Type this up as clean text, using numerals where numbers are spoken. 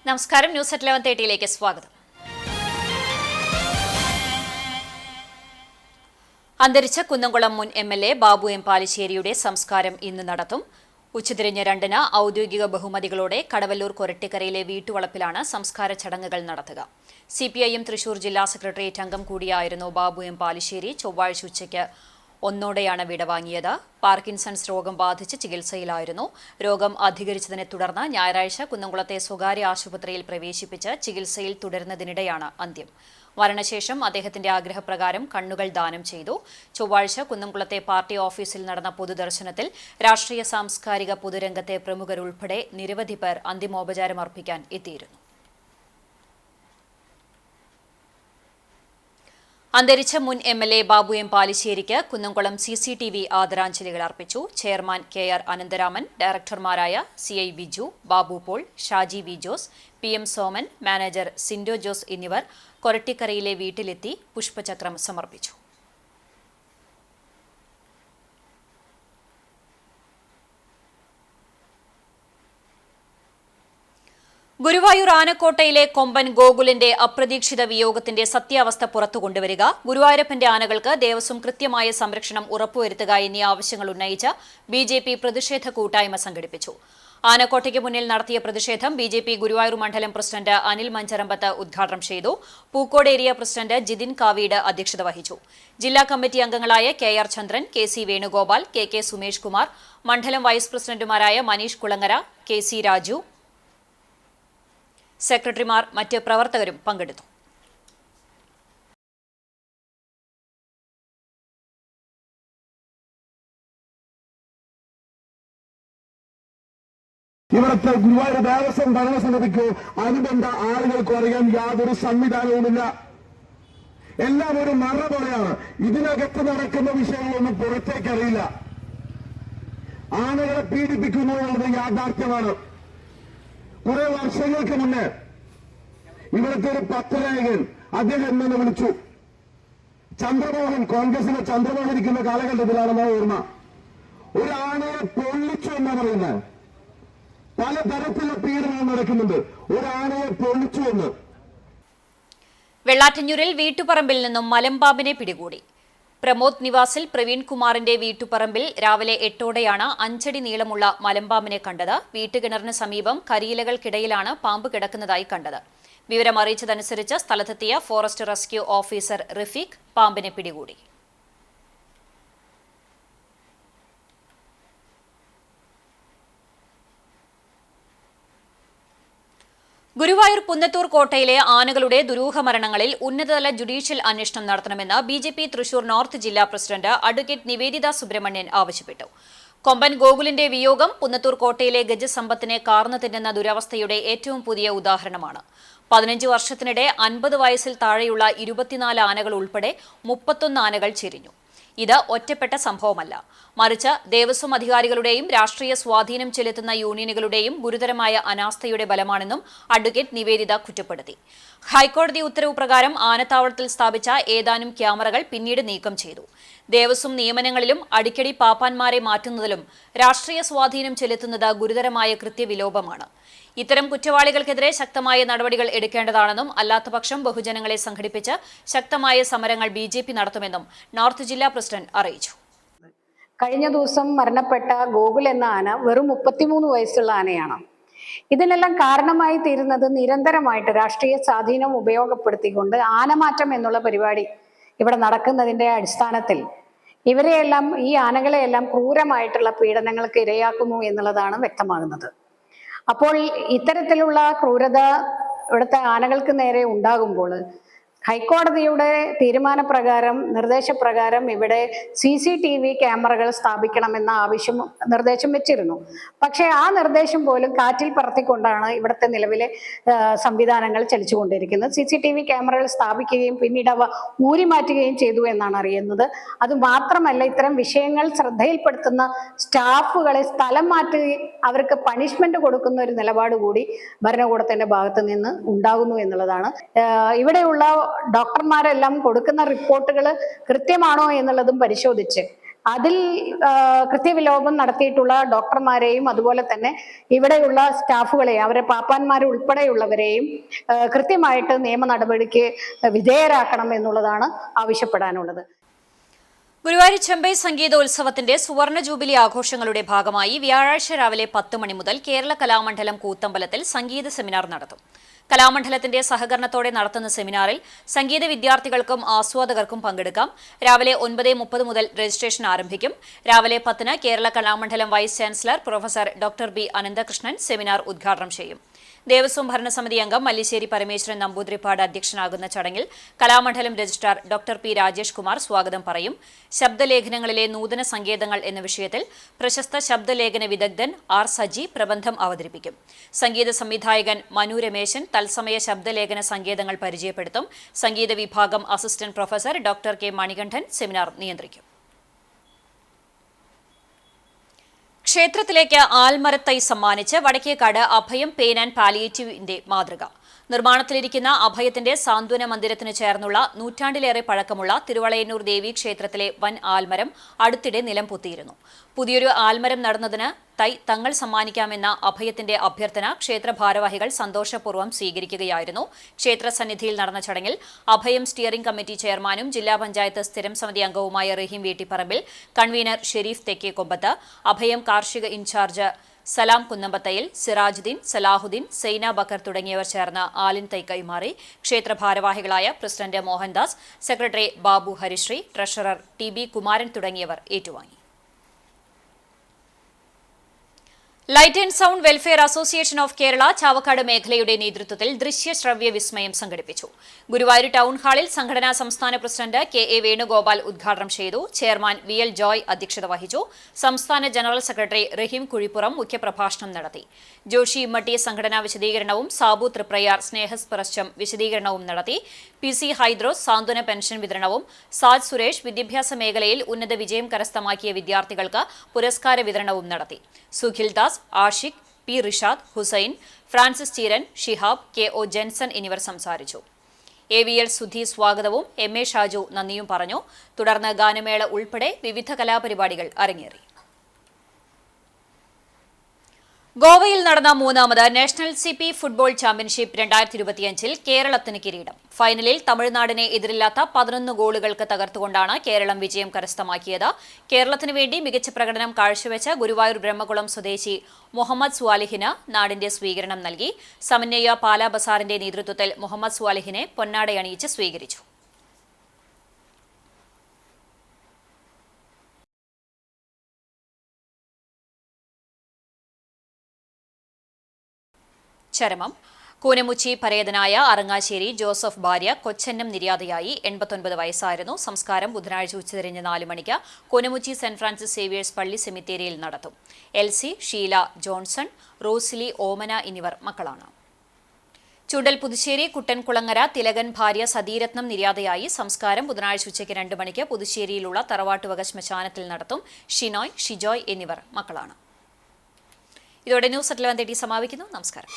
നമസ്കാരം. News at 11:30 സ്വാഗതം. അന്തരിച്ച കുന്നംകുളം മുൻ എംഎൽഎ ബാബു എം പാലിശ്ശേരിയുടെ സംസ്കാരം ഇന്ന് നടത്തും. ഉച്ചതിരിഞ്ഞ് 2-ന് ഔദ്യോഗിക ബഹുമതികളോടെ കടവല്ലൂർ കൊരട്ടിക്കരയിലെ വീട്ടുവളപ്പിലാണ് സംസ്കാര ചടങ്ങുകൾ നടത്തുക. CPIM തൃശൂർ ജില്ലാ സെക്രട്ടേറിയറ്റ് അംഗം കൂടിയായിരുന്നു ബാബു എം പാലിശ്ശേരി. ചൊവ്വാഴ്ച ഉച്ചയ്ക്ക് 1-ഓടെയാണ് വിടവാങ്ങിയത്. പാർക്കിൻസൺസ് രോഗം ബാധിച്ച് ചികിത്സയിലായിരുന്നു. രോഗം അധികരിച്ചതിനെ തുടർന്ന് ഞായറാഴ്ച കുന്നംകുളത്തെ സ്വകാര്യ ആശുപത്രിയിൽ പ്രവേശിപ്പിച്ച് ചികിത്സയിൽ തുടരുന്നതിനിടെയാണ് അന്ത്യം. മരണശേഷം അദ്ദേഹത്തിന്റെ ആഗ്രഹപ്രകാരം കണ്ണുകൾ ദാനം ചെയ്തു. ചൊവ്വാഴ്ച കുന്നംകുളത്തെ പാർട്ടി ഓഫീസിൽ നടന്ന പൊതുദർശനത്തിൽ രാഷ്ട്രീയ സാംസ്കാരിക പൊതുരംഗത്തെ പ്രമുഖരുൾപ്പെടെ നിരവധി പേർ അന്തിമോപചാരം അർപ്പിക്കാൻ എത്തിയിരുന്നു. അന്തരിച്ച മുൻ എംഎൽഎ ബാബു എം പാലിശ്ശേരിക്ക് കുന്നംകുളം CCTV ആദരാഞ്ജലികൾ അർപ്പിച്ചു. ചെയർമാൻ KR അനന്തരാമൻ, ഡയറക്ടർമാരായ CI Biju, Babu Paul, Shaji V Jose, PM Soman, manager Sindo Jose എന്നിവർ കൊരട്ടിക്കരയിലെ വീട്ടിലെത്തി പുഷ്പചക്രം സമർപ്പിച്ചു. ഗുരുവായൂർ ആനക്കോട്ടയിലെ കൊമ്പൻ ഗോകുലിന്റെ അപ്രതീക്ഷിത വിയോഗത്തിന്റെ സത്യാവസ്ഥ പുറത്തുകൊണ്ടുവരിക, ഗുരുവായൂരപ്പന്റെ ആനകൾക്ക് ദേവസ്വം കൃത്യമായ സംരക്ഷണം ഉറപ്പുവരുത്തുക എന്നീ ആവശ്യങ്ങൾ ഉന്നയിച്ച് BJP പ്രതിഷേധ കൂട്ടായ്മ സംഘടിപ്പിച്ചു. ആനക്കോട്ടയ്ക്ക് മുന്നിൽ നടത്തിയ പ്രതിഷേധം BJP ഗുരുവായൂർ മണ്ഡലം പ്രസിഡന്റ് അനിൽ മഞ്ചരമ്പത്ത് ഉദ്ഘാടനം ചെയ്തു. പൂക്കോട് ഏരിയ പ്രസിഡന്റ് ജിതിൻ കാവീട് അധ്യക്ഷത വഹിച്ചു. ജില്ലാ കമ്മിറ്റി അംഗങ്ങളായ KR ചന്ദ്രൻ, KC വേണുഗോപാൽ, KK സുമേഷ് കുമാർ, മണ്ഡലം വൈസ് പ്രസിഡന്റുമാരായ മനീഷ് കുളങ്ങര, KC രാജു, സെക്രട്ടറിമാർ, മറ്റ് പ്രവർത്തകരും പങ്കെടുത്തു. ഇവിടുത്തെ ഗുരുവായൂർ ദേവസ്വം ഭരണസമിതിക്കോ അനുബന്ധ ആളുകൾക്കോ അറിയാൻ യാതൊരു സംവിധാനവുമില്ല. എല്ലാം ഒരു മറ പോലെയാണ്. ഇതിനകത്ത് നടക്കുന്ന വിഷയങ്ങളൊന്നും പുറത്തേക്കറിയില്ല. ആനകളെ പീഡിപ്പിക്കുന്നു എന്നത് യാഥാർത്ഥ്യമാണ്. കുറെ വർഷങ്ങൾക്ക് മുന്നേ ഇവിടുത്തെ ഒരു പത്രലേഖകൻ അദ്ദേഹം എന്നെ വിളിച്ചു. ചന്ദ്രമോഹൻ, കോൺഗ്രസിലെ ചന്ദ്രമോഹൻ ഇരിക്കുന്ന കാലഘട്ടത്തിലാണെന്ന ഓർമ്മ. ഒരു ആനയെ പൊള്ളിച്ചു എന്നാ പറയുന്നത്. പലതരത്തിലുള്ള പീഡനം നടക്കുന്നുണ്ട്. ഒരു ആനയെ പൊള്ളിച്ചു എന്ന്. വെള്ളാറ്റഞ്ഞൂരിൽ വീട്ടുപറമ്പിൽ നിന്നും മലമ്പാമ്പിനെ പിടികൂടി. പ്രമോദ് നിവാസിൽ പ്രവീൺ കുമാറിന്റെ വീട്ടുപറമ്പിൽ രാവിലെ 8-ഓടെയാണ് 5 അടി നീളമുള്ള മലമ്പാമ്പിനെ കണ്ടത്. വീട്ടുകിണറിന് സമീപം കരിയിലകൾക്കിടയിലാണ് പാമ്പ് കിടക്കുന്നതായി കണ്ടത്. വിവരം അറിയിച്ചതനുസരിച്ച് സ്ഥലത്തെത്തിയ ഫോറസ്റ്റ് റെസ്ക്യൂ ഓഫീസർ റഫീഖ് പാമ്പിനെ പിടികൂടി. ഗുരുവായൂർ പുന്നത്തൂർ കോട്ടയിലെ ആനകളുടെ ദുരൂഹ മരണങ്ങളിൽ ഉന്നതതല ജുഡീഷ്യൽ അന്വേഷണം നടത്തണമെന്ന് BJP തൃശൂർ നോർത്ത് ജില്ലാ പ്രസിഡന്റ് അഡ്വക്കേറ്റ് നിവേദിത സുബ്രഹ്മണ്യൻ ആവശ്യപ്പെട്ടു. കൊമ്പൻ ഗോകുലിന്റെ വിയോഗം പുന്നത്തൂർ കോട്ടയിലെ ഗജസമ്പത്തിനെ കാർന്നു തിന്നുന്ന ദുരവസ്ഥയുടെ ഏറ്റവും പുതിയ ഉദാഹരണമാണ്. 15 വർഷത്തിനിടെ 50 വയസ്സിൽ താഴെയുള്ള 24 ആനകൾ ഉൾപ്പെടെ 31 ആനകൾ ചെരിഞ്ഞു. ഇത് ഒറ്റപ്പെട്ട സംഭവമല്ല, മറിച്ച് ദേവസ്വം അധികാരികളുടെയും രാഷ്ട്രീയ സ്വാധീനം ചെലുത്തുന്ന യൂണിയനുകളുടെയും ഗുരുതരമായ അനാസ്ഥയുടെ ബലമാണെന്നും അഡ്വക്കേറ്റ് നിവേദിത കുറ്റപ്പെടുത്തി. ഹൈക്കോടതി ഉത്തരവ് പ്രകാരം ആനത്താവളത്തിൽ സ്ഥാപിച്ച ഏതാനും ക്യാമറകൾ പിന്നീട് നീക്കം ചെയ്തു. ദേവസ്വം നിയമനങ്ങളിലും അടിക്കടി പാപ്പാന്മാരെ മാറ്റുന്നതിലും രാഷ്ട്രീയ സ്വാധീനം ചെലുത്തുന്നത് ഗുരുതരമായ കൃത്യവിലോപമാണ്. ഇത്തരം കുറ്റവാളികൾക്കെതിരെ ശക്തമായ നടപടികൾ എടുക്കേണ്ടതാണെന്നും അല്ലാത്തപക്ഷം ബഹുജനങ്ങളെ സംഘടിപ്പിച്ച് ശക്തമായ സമരങ്ങൾ BJP നടത്തുമെന്നും നോർത്ത് ജില്ലാ പ്രസിഡന്റ് അറിയിച്ചു. കഴിഞ്ഞ ദിവസം മരണപ്പെട്ട ഗോകുൽ എന്ന ആന വെറും 33 വയസ്സുള്ള ആനയാണ്. ഇതിനെല്ലാം കാരണമായി തീരുന്നത് നിരന്തരമായിട്ട് രാഷ്ട്രീയ സ്വാധീനം ഉപയോഗപ്പെടുത്തിക്കൊണ്ട് ആനമാറ്റം എന്നുള്ള പരിപാടി ഇവിടെ നടക്കുന്നതിന്റെ അടിസ്ഥാനത്തിൽ ഇവരെയെല്ലാം, ഈ ആനകളെയെല്ലാം ക്രൂരമായിട്ടുള്ള പീഡനങ്ങൾക്ക് ഇരയാക്കുന്നു എന്നുള്ളതാണ് വ്യക്തമാകുന്നത്. അപ്പോൾ ഇത്തരത്തിലുള്ള ക്രൂരത ഇവിടുത്തെ ആനകൾക്ക് നേരെ ഉണ്ടാകുമ്പോൾ ഹൈക്കോടതിയുടെ തീരുമാനപ്രകാരം, നിർദ്ദേശപ്രകാരം ഇവിടെ CCTV ക്യാമറകൾ സ്ഥാപിക്കണമെന്ന നിർദ്ദേശം വെച്ചിരുന്നു. പക്ഷേ ആ നിർദ്ദേശം പോലും കാറ്റിൽ പറത്തിക്കൊണ്ടാണ് ഇവിടുത്തെ നിലവിലെ സംവിധാനങ്ങൾ ചലിച്ചുകൊണ്ടിരിക്കുന്നത്. CCTV ക്യാമറകൾ സ്ഥാപിക്കുകയും പിന്നീട് അവ ഊരിമാറ്റുകയും ചെയ്തു എന്നാണ് അറിയുന്നത്. അത് മാത്രമല്ല, ഇത്തരം വിഷയങ്ങൾ ശ്രദ്ധയിൽപ്പെടുത്തുന്ന സ്റ്റാഫുകളെ സ്ഥലം മാറ്റുകയും അവർക്ക് പണിഷ്മെന്റ് കൊടുക്കുന്ന ഒരു നിലപാട് കൂടി ഭരണകൂടത്തിന്റെ ഭാഗത്ത് നിന്ന് ഉണ്ടാകുന്നു എന്നുള്ളതാണ്. ഇവിടെയുള്ള ഡോക്ടർമാരെല്ലാം കൊടുക്കുന്ന റിപ്പോർട്ടുകൾ കൃത്യമാണോ എന്നുള്ളതും പരിശോധിച്ച് അതിൽ കൃത്യവിലോപം നടത്തിയിട്ടുള്ള ഡോക്ടർമാരെയും അതുപോലെ തന്നെ ഇവിടെയുള്ള സ്റ്റാഫുകളെയും അവരെ പാപ്പാന്മാർ ഉൾപ്പെടെയുള്ളവരെയും കൃത്യമായിട്ട് നിയമ നടപടിക്ക് വിധേയരാക്കണം എന്നുള്ളതാണ് ആവശ്യപ്പെടാനുള്ളത്. ഗുരുവായൂർ ചെമ്പൈ സംഗീതോത്സവത്തിന്റെ സുവർണ ജൂബിലി ആഘോഷങ്ങളുടെ ഭാഗമായി വ്യാഴാഴ്ച രാവിലെ 10 മണി മുതൽ കേരള കലാമണ്ഡലം കൂത്തമ്പലത്തിൽ സംഗീത സെമിനാർ നടത്തും. കലാമണ്ഡലത്തിന്റെ സഹകരണത്തോടെ നടത്തുന്ന സെമിനാറിൽ സംഗീത വിദ്യാർത്ഥികൾക്കും ആസ്വാദകർക്കും പങ്കെടുക്കാം. രാവിലെ 9:30 മുതൽ രജിസ്ട്രേഷൻ ആരംഭിക്കും. രാവിലെ 10-ന് Kerala Kalamandalam vice chancellor professor doctor B Ananthakrishnan seminar ഉദ്ഘാടനം ചെയ്യും. ദേവസ്വം ഭരണസമിതി അംഗം മല്ലിശ്ശേരി പരമേശ്വരൻ നമ്പൂതിരിപ്പാട് അധ്യക്ഷനാകുന്ന ചടങ്ങിൽ Kalamandalam registrar doctor P Rajesh Kumar സ്വാഗതം പറയും. ശബ്ദലേഖനങ്ങളിലെ നൂതന സങ്കേതങ്ങൾ എന്ന വിഷയത്തിൽ പ്രശസ്ത ശബ്ദലേഖന വിദഗ്ധൻ ആർ സജി പ്രബന്ധം അവതരിപ്പിക്കും. സംഗീത സംവിധായകൻ മനു രമേശൻ തത്സമയ ശബ്ദലേഖന സങ്കേതങ്ങൾ പരിചയപ്പെടുത്തും. സംഗീത വിഭാഗം assistant professor doctor K Manikandan seminar നിയന്ത്രിക്കും. ക്ഷേത്രത്തിലേക്ക് ആൽമരത്തൈ സമ്മാനിച്ച് വടക്കേക്കാട് അഭയം പെയിൻ ആൻഡ് പാലിയേറ്റീവിന്റെ മാതൃക. നിർമ്മാണത്തിലിരിക്കുന്ന അഭയത്തിന്റെ സാന്ത്വന മന്ദിരത്തിന് ചേർന്നുള്ള നൂറ്റാണ്ടിലേറെ പഴക്കമുള്ള തിരുവളയന്നൂർ ദേവി ക്ഷേത്രത്തിലെ വൻ ആൽമരം അടുത്തിടെ നിലം പൊത്തിയിരുന്നു. പുതിയൊരു ആൽമരം നടുന്നതിന് തൈ തങ്ങൾ സമ്മാനിക്കാമെന്ന അഭയത്തിന്റെ അഭ്യർത്ഥന ക്ഷേത്ര ഭാരവാഹികൾ സന്തോഷപൂർവ്വം സ്വീകരിക്കുകയായിരുന്നു. ക്ഷേത്ര സന്നിധിയിൽ നടന്ന ചടങ്ങിൽ അഭയം സ്റ്റിയറിംഗ് കമ്മിറ്റി ചെയർമാനും ജില്ലാ പഞ്ചായത്ത് സ്ഥിരം സമിതി അംഗവുമായ റഹീം വീട്ടിപ്പറമ്പിൽ, കൺവീനർ ഷെരീഫ് തെക്കേക്കൊമ്പത്ത്, അഭയം കാർഷിക ഇൻചാർജ് സലാം കുന്നമ്പത്തയിൽ, സിറാജുദ്ദീൻ, സലാഹുദ്ദീൻ, സൈന ബക്കർ തുടങ്ങിയവർ ചേർന്ന് ആലിൻ തൈ കൈമാറി. ക്ഷേത്ര ഭാരവാഹികളായ പ്രസിഡന്റ് മോഹൻദാസ്, സെക്രട്ടറി ബാബു ഹരിശ്രീ, ട്രഷറർ ടി.ബി. കുമാരൻ തുടങ്ങിയവർ ഏറ്റുവാങ്ങി. Light and sound welfare association of Kerala Chavakkad മേഖലയുടെ നേതൃത്വത്തിൽ ദൃശ്യശ്രവ്യ വിസ്മയം സംഘടിപ്പിച്ചു. ഗുരുവായൂർ ടൗൺ ഹാളിൽ സംഘടനാ സംസ്ഥാന പ്രസിഡന്റ് കെ.എ. വേണുഗോപാൽ ഉദ്ഘാടനം ചെയ്തു. ചെയർമാൻ വി.എൽ. ജോയ് അധ്യക്ഷത വഹിച്ചു. സംസ്ഥാന ജനറൽ സെക്രട്ടറി റഹീം കുഴിപ്പുറം മുഖ്യപ്രഭാഷണം നടത്തി. ജോഷി ഇമ്മട്ടി സംഘടനാ വിശദീകരണവും സാബു തൃപ്രയാർ സ്നേഹസ്പർശം വിശദീകരണവും നടത്തി. പി.സി. ഹൈദ്രോസ് സാന്ത്വന പെൻഷൻ വിതരണവും, സാജ് സുരേഷ് വിദ്യാഭ്യാസ മേഖലയിൽ ഉന്നത വിജയം കരസ്ഥമാക്കിയ വിദ്യാർത്ഥികൾക്ക് പുരസ്കാര വിതരണവും നടത്തി. Sukhil Das, Ashiq, P. Rishad, Hussain, Francis Cheeran, Shihab, K O. Jenson എന്നിവർ സംസാരിച്ചു. എ.വി.എൽ. സുധി സ്വാഗതവും എം.എ. ഷാജു നന്ദിയും പറഞ്ഞു. തുടർന്ന് ഗാനമേള ഉൾപ്പെടെ വിവിധ കലാപരിപാടികൾ അരങ്ങേറി. ഗോവയിൽ നടന്ന മൂന്നാമത് നാഷണൽ സിപി ഫുട്ബോൾ ചാമ്പ്യൻഷിപ്പ് 2025 കേരളത്തിന് കിരീടം. ഫൈനലിൽ തമിഴ്നാടിനെ എതിരില്ലാത്ത 11 ഗോളുകൾക്ക് തകർത്തുകൊണ്ടാണ് കേരളം വിജയം കരസ്ഥമാക്കിയത്. കേരളത്തിന് വേണ്ടി മികച്ച പ്രകടനം കാഴ്ചവെച്ച ഗുരുവായൂർ ബ്രഹ്മകുളം സ്വദേശി മുഹമ്മദ് സ്വാലിഹിന് നാടിന്റെ സ്വീകരണം നൽകി. സമന്വയ പാലാ ബസാറിന്റെ നേതൃത്വത്തിൽ മുഹമ്മദ് സ്വാലിഹിനെ പൊന്നാടയണിയിച്ച് സ്വീകരിച്ചു. ചരമം. കൂനമുച്ചി പരേതനായ അറങ്ങാശ്ശേരി ജോസഫ് ഭാര്യ കൊച്ചന്നം നിര്യാതയായി. 89 വയസ്സായിരുന്നു. സംസ്കാരം ബുധനാഴ്ച ഉച്ചതിരിഞ്ഞ് 4 മണിക്ക് കൂനമുച്ചി സെന്റ് ഫ്രാൻസിസ് സേവിയേഴ്സ് പള്ളി സെമിത്തേരിയിൽ നടത്തും. എൽസി, ഷീല ജോൺസൺ, റോസിലി, ഓമന എന്നിവർ മക്കളാണ്. ചുണ്ടൽ പുതുശ്ശേരി കുട്ടൻകുളങ്ങര തിലകൻ ഭാര്യ സതീരത്നം നിര്യാതയായി. സംസ്കാരം ബുധനാഴ്ച ഉച്ചയ്ക്ക് 2 മണിക്ക് പുതുശ്ശേരിയിലുള്ള തറവാട്ടുവക ശ്മശാനത്തിൽ നടത്തും. ഷിനോയ്, ഷിജോയ് എന്നിവർ മക്കളാണ്. ഇതോടെ ന്യൂസ് അറ്റ് 11:30 സമാപിക്കുന്നു. നമസ്കാരം.